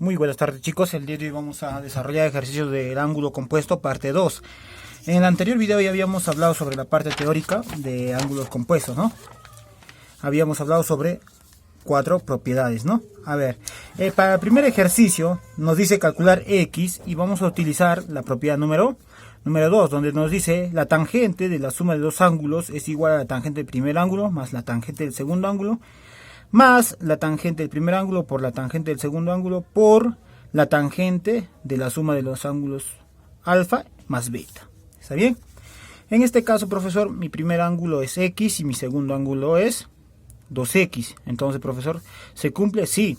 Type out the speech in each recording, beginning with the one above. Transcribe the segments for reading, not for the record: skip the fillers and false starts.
Muy buenas tardes, chicos. El día de hoy vamos a desarrollar ejercicios del ángulo compuesto parte 2. En el anterior video ya habíamos hablado sobre la parte teórica de ángulos compuestos, ¿no? Habíamos hablado sobre 4 propiedades, ¿no? A ver, para el primer ejercicio nos dice calcular x y vamos a utilizar la propiedad número 2, donde nos dice la tangente de la suma de dos ángulos es igual a la tangente del primer ángulo más la tangente del segundo ángulo más la tangente del primer ángulo por la tangente del segundo ángulo por la tangente de la suma de los ángulos alfa más beta. ¿Está bien? En este caso, profesor, mi primer ángulo es x y mi segundo ángulo es 2x. Entonces, profesor, ¿se cumple? Sí.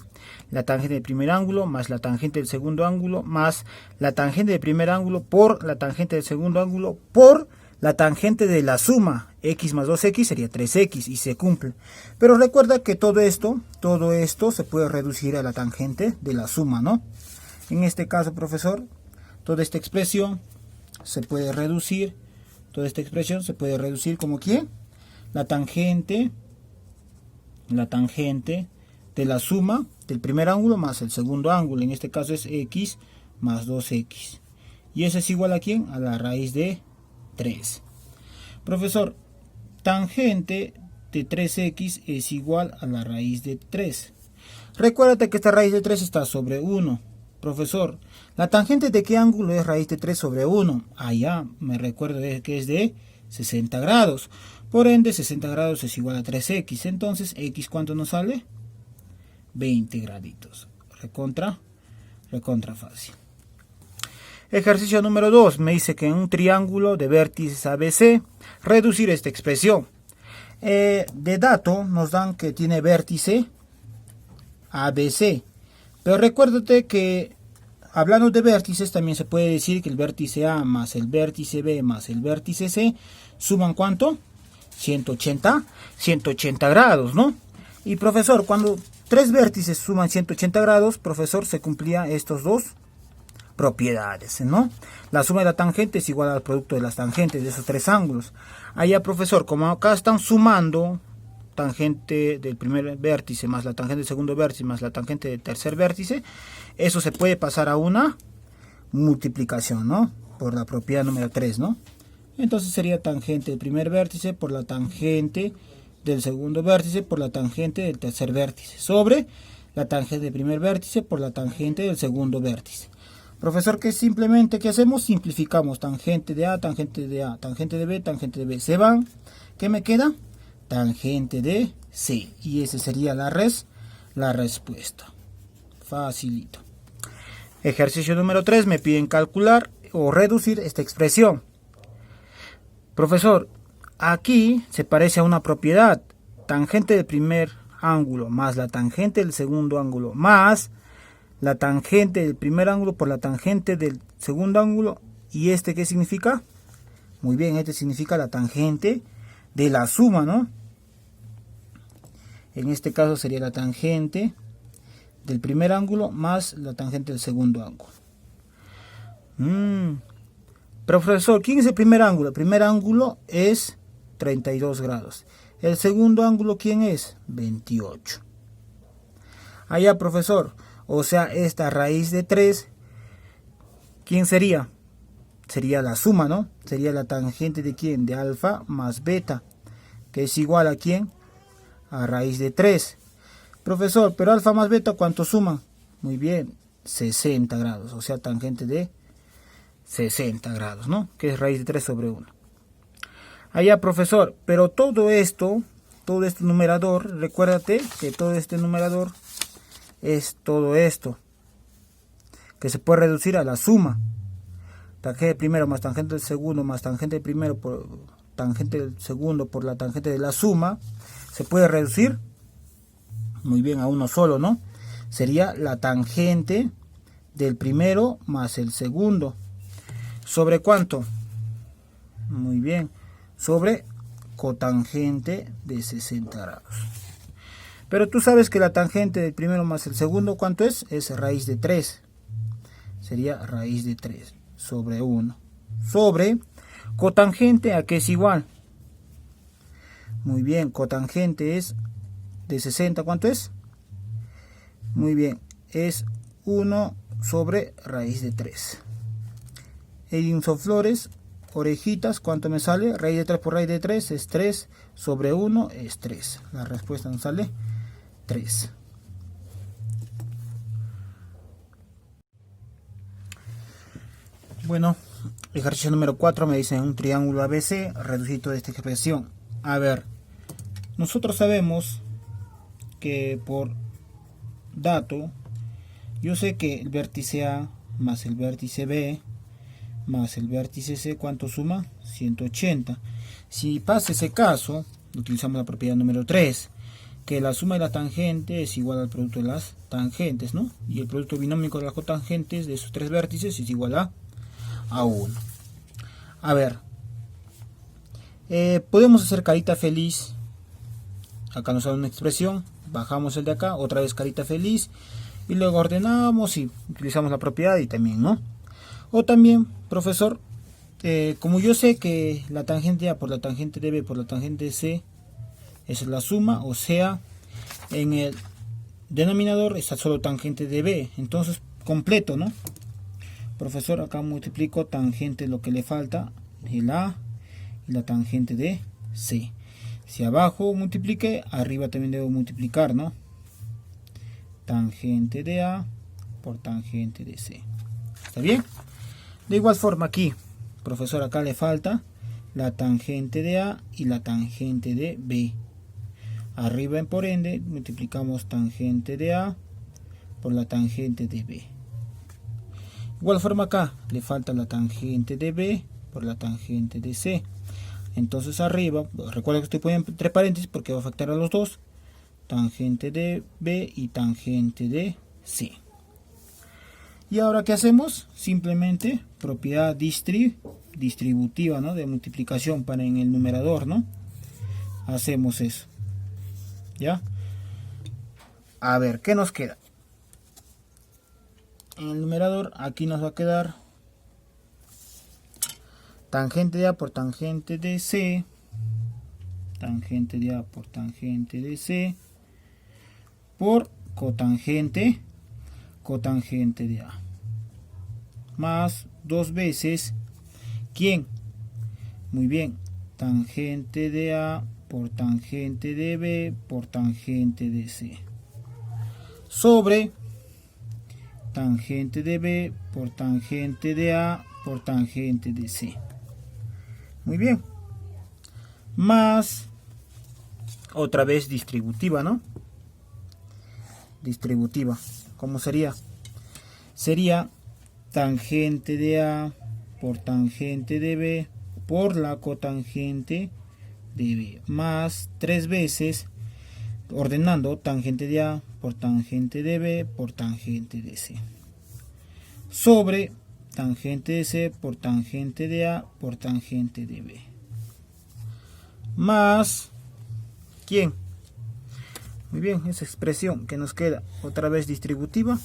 La tangente del primer ángulo más la tangente del segundo ángulo más la tangente del primer ángulo por la tangente del segundo ángulo por la tangente de la suma x más 2x sería 3x y se cumple. Pero recuerda que todo esto se puede reducir a la tangente de la suma, ¿no? En este caso, profesor, toda esta expresión se puede reducir. ¿Como quién? La tangente de la suma del primer ángulo más el segundo ángulo. En este caso es x más 2x. Y eso es igual a ¿quién? A la raíz de 3. Profesor, tangente de 3x es igual a la raíz de 3. Recuérdate que esta raíz de 3 está sobre 1. Profesor, ¿la tangente de qué ángulo es raíz de 3 sobre 1? Ah, ya, me recuerdo que es de 60 grados. Por ende, 60 grados es igual a 3x. Entonces, ¿x cuánto nos sale? 20 graditos. Recontra fácil. Ejercicio número 2. Me dice que en un triángulo de vértices ABC, reducir esta expresión. De dato nos dan que tiene vértice ABC. Pero recuérdate que hablando de vértices también se puede decir que el vértice A más el vértice B más el vértice C suman ¿cuánto? 180 grados, ¿no? Y profesor, cuando tres vértices suman 180 grados, profesor, se cumplían estos dos propiedades, ¿no? La suma de la tangente es igual al producto de las tangentes de esos tres ángulos. Allá, profesor, como acá están sumando tangente del primer vértice más la tangente del segundo vértice más la tangente del tercer vértice, eso se puede pasar a una multiplicación, ¿no? Por la propiedad número 3, ¿no? Entonces sería tangente del primer vértice por la tangente del segundo vértice por la tangente del tercer vértice sobre la tangente del primer vértice por la tangente del segundo vértice. Profesor, que simplemente, ¿qué hacemos? Simplificamos tangente de A, tangente de A, tangente de B, tangente de B. Se van. ¿Qué me queda? Tangente de C. Y esa sería la respuesta. Facilito. Ejercicio número 3. Me piden calcular o reducir esta expresión. Profesor, aquí se parece a una propiedad. Tangente del primer ángulo más la tangente del segundo ángulo más la tangente del primer ángulo por la tangente del segundo ángulo. ¿Y este qué significa? Muy bien, este significa la tangente de la suma, ¿no? En este caso sería la tangente del primer ángulo más la tangente del segundo ángulo. Profesor, ¿quién es el primer ángulo? El primer ángulo es 32 grados. El segundo ángulo, ¿quién es? 28. Allá, profesor. O sea, esta raíz de 3, ¿quién sería? Sería la suma, ¿no? Sería la tangente de ¿quién? De alfa más beta, que es igual a ¿quién? A raíz de 3. Profesor, pero alfa más beta, ¿cuánto suma? Muy bien, 60 grados, o sea, tangente de 60 grados, ¿no? Que es raíz de 3 sobre 1. Allá, profesor, pero todo esto numerador, recuérdate que todo este numerador es todo esto, que se puede reducir a la suma. Tangente del primero más tangente del segundo más tangente del primero por tangente del segundo por la tangente de la suma, se puede reducir, muy bien, a uno solo, ¿no? Sería la tangente del primero más el segundo. ¿Sobre cuánto? Muy bien, sobre cotangente de 60 grados. Pero tú sabes que la tangente del primero más el segundo, ¿cuánto es? Es raíz de 3. Sería raíz de 3 sobre 1. Sobre cotangente, ¿a qué es igual? Muy bien, cotangente es de 60, ¿cuánto es? Muy bien, es 1 sobre raíz de 3. Edinflores, orejitas, ¿cuánto me sale? Raíz de 3 por raíz de 3 es 3 sobre 1 es 3. La respuesta nos sale 3. Bueno, ejercicio número 4 me dicen un triángulo ABC, reducir toda esta expresión. A ver, nosotros sabemos que por dato, yo sé que el vértice A más el vértice B más el vértice C, ¿cuánto suma? 180. Si pasa ese caso, utilizamos la propiedad número 3, que la suma de la tangente es igual al producto de las tangentes, ¿no? Y el producto binómico de las cotangentes de esos tres vértices es igual a 1. A ver, podemos hacer carita feliz. Acá nos da una expresión, bajamos el de acá, otra vez carita feliz, y luego ordenamos y utilizamos la propiedad y también, ¿no? O también, profesor, como yo sé que la tangente A por la tangente de B por la tangente de C es la suma, o sea, en el denominador está solo tangente de B, entonces completo, ¿no? Profesor, acá multiplico tangente, lo que le falta, el A y la tangente de C. Si abajo multiplique, arriba también debo multiplicar, ¿no? Tangente de A por tangente de C. ¿Está bien? De igual forma aquí, profesor, acá le falta la tangente de A y la tangente de B. Arriba, por ende, multiplicamos tangente de A por la tangente de B. De igual forma acá, le falta la tangente de B por la tangente de C. Entonces arriba, recuerda que estoy poniendo entre paréntesis porque va a afectar a los dos. Tangente de B y tangente de C. Y ahora, ¿qué hacemos? Simplemente propiedad distributiva, ¿no? De multiplicación para en el numerador, ¿no? Hacemos eso. ¿Ya? A ver, ¿qué nos queda? En el numerador, aquí nos va a quedar tangente de A por tangente de C. Tangente de A por tangente de C. Por cotangente de A. Más dos veces, ¿quién? Muy bien, tangente de A por tangente de B por tangente de C. Sobre tangente de B por tangente de A por tangente de C. Muy bien. Más, otra vez distributiva, ¿no? Distributiva. ¿Cómo sería? Sería tangente de A por tangente de B por la cotangente de B. Más tres veces, ordenando, tangente de A por tangente de B por tangente de C. Sobre tangente de C por tangente de A por tangente de B. Más, ¿quién? Muy bien, esa expresión que nos queda otra vez distributiva.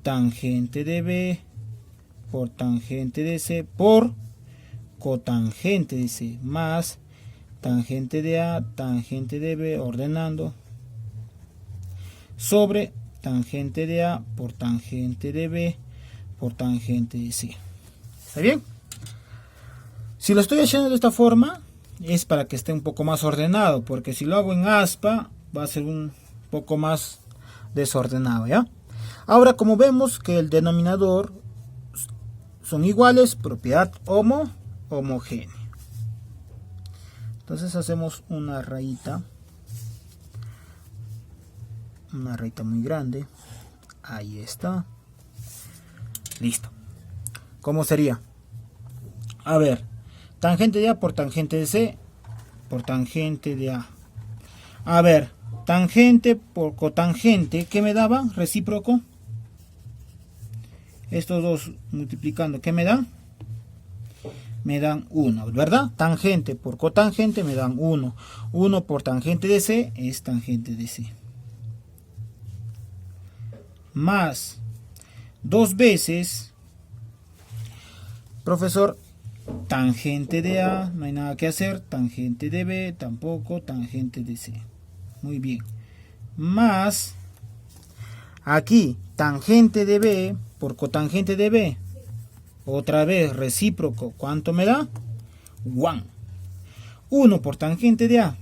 Tangente de B por tangente de C por cotangente de C. Más tangente de A, tangente de B, ordenando. Sobre tangente de A por tangente de B por tangente de C. ¿Está bien? Si lo estoy haciendo de esta forma, es para que esté un poco más ordenado, porque si lo hago en aspa, va a ser un poco más desordenado, ¿ya? Ahora, como vemos que el denominador son iguales, propiedad homogénea. Entonces hacemos una rayita muy grande. Ahí está. Listo. ¿Cómo sería? A ver, tangente de A por tangente de C por tangente de A. A ver, tangente por cotangente, ¿qué me daba? Recíproco. Estos dos multiplicando, ¿qué me dan? Me dan 1, ¿verdad? Tangente por cotangente me dan 1. 1 por tangente de C es tangente de C. Más dos veces, profesor, tangente de A, no hay nada que hacer. Tangente de B, tampoco. Tangente de C. Muy bien. Más Aquí, tangente de B por cotangente de B. Otra vez, recíproco. ¿Cuánto me da? 1. 1 por tangente de A.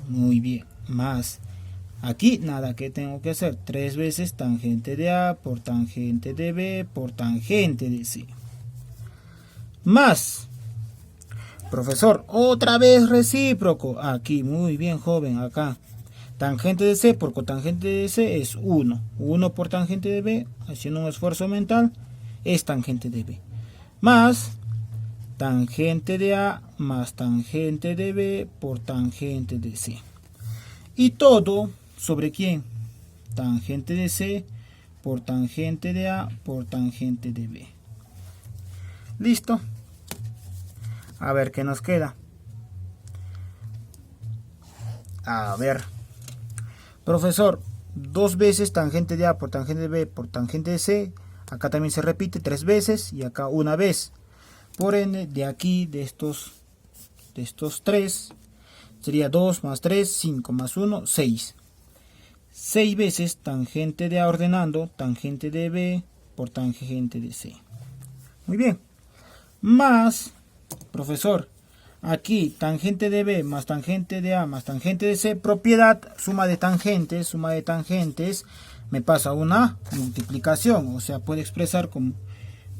Muy bien. Más. Aquí nada que tengo que hacer. 3 veces tangente de A por tangente de B por tangente de C. Más. Profesor, otra vez recíproco. Aquí, muy bien, joven. Acá. Tangente de C por cotangente de C es 1. 1 por tangente de B, haciendo un esfuerzo mental, es tangente de B. Más tangente de A más tangente de B por tangente de C. Y todo sobre quién? Tangente de C por tangente de A por tangente de B. ¿Listo? A ver qué nos queda. A ver. Profesor, 2 veces tangente de A por tangente de B por tangente de C. Acá también se repite 3 veces y acá una vez. Por ende, de aquí, de estos 3, sería 2 más 3, 5 más 1, 6. 6 veces tangente de A ordenando, tangente de B por tangente de C. Muy bien. Más, profesor, aquí tangente de B más tangente de A más tangente de C, propiedad, suma de tangentes, me pasa una multiplicación, o sea, puede expresar como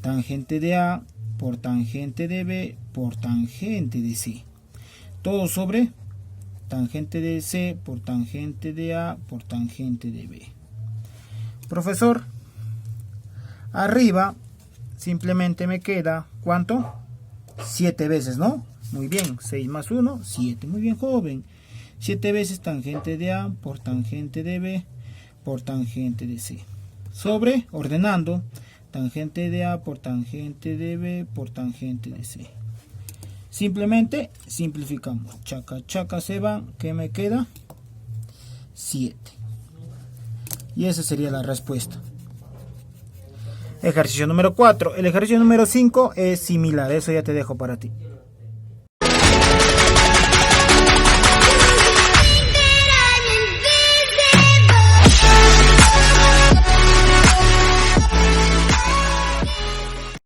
tangente de A por tangente de B por tangente de C. Todo sobre tangente de C por tangente de A por tangente de B. Profesor, arriba simplemente me queda, ¿cuánto? 7 veces, ¿no? Muy bien, 6 más 1, 7. Muy bien, joven. 7 veces tangente de A por tangente de B por tangente de C. Sobre, ordenando, tangente de A por tangente de B por tangente de C. Simplemente simplificamos. Chaca, chaca se va. ¿Qué me queda? 7. Y esa sería la respuesta. Ejercicio número 4. El ejercicio número 5 es similar. Eso ya te dejo para ti.